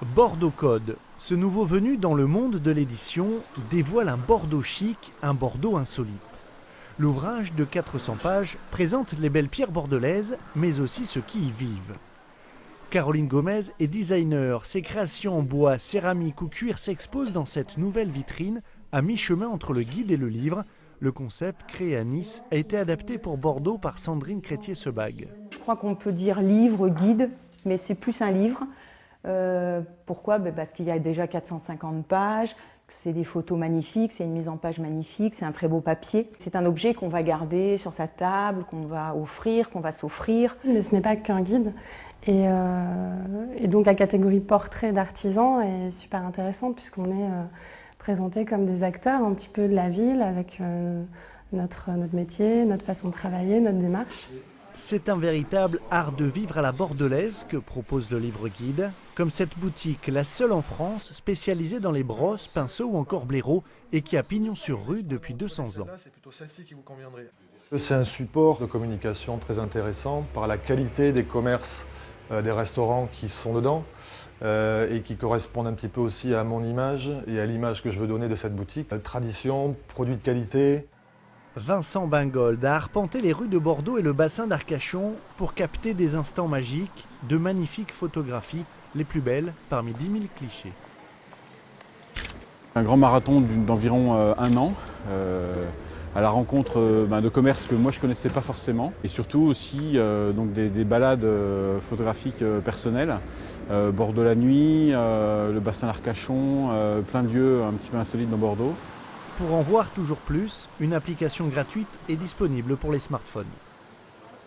Bordeaux Code, ce nouveau venu dans le monde de l'édition, dévoile un Bordeaux chic, un Bordeaux insolite. L'ouvrage de 400 pages présente les belles pierres bordelaises, mais aussi ceux qui y vivent. Caroline Gomez est designer. Ses créations en bois, céramique ou cuir s'exposent dans cette nouvelle vitrine, à mi-chemin entre le guide et le livre. Le concept, créé à Nice, a été adapté pour Bordeaux par Sandrine Crétier-Sebag. Je crois qu'on peut dire livre, guide, mais c'est plus un livre. Pourquoi? Parce qu'il y a déjà 450 pages, c'est des photos magnifiques, c'est une mise en page magnifique, c'est un très beau papier. C'est un objet qu'on va garder sur sa table, qu'on va offrir, qu'on va s'offrir. Mais ce n'est pas qu'un guide. Et donc la catégorie portrait d'artisan est super intéressante puisqu'on est présenté comme des acteurs un petit peu de la ville avec notre métier, notre façon de travailler, notre démarche. C'est un véritable art de vivre à la bordelaise que propose le livre guide, comme cette boutique, la seule en France, spécialisée dans les brosses, pinceaux ou encore blaireaux, et qui a pignon sur rue depuis 200 ans. C'est un support de communication très intéressant par la qualité des commerces, des restaurants qui sont dedans et qui correspondent un petit peu aussi à mon image et à l'image que je veux donner de cette boutique. Tradition, produits de qualité. Vincent Bingold a arpenté les rues de Bordeaux et le bassin d'Arcachon pour capter des instants magiques, de magnifiques photographies, les plus belles parmi 10 000 clichés. Un grand marathon d'environ un an, à la rencontre de commerces que moi je ne connaissais pas forcément. Et surtout aussi donc des balades photographiques personnelles. Bordeaux la nuit, le bassin d'Arcachon, plein de lieux un petit peu insolites dans Bordeaux. Pour en voir toujours plus, une application gratuite est disponible pour les smartphones.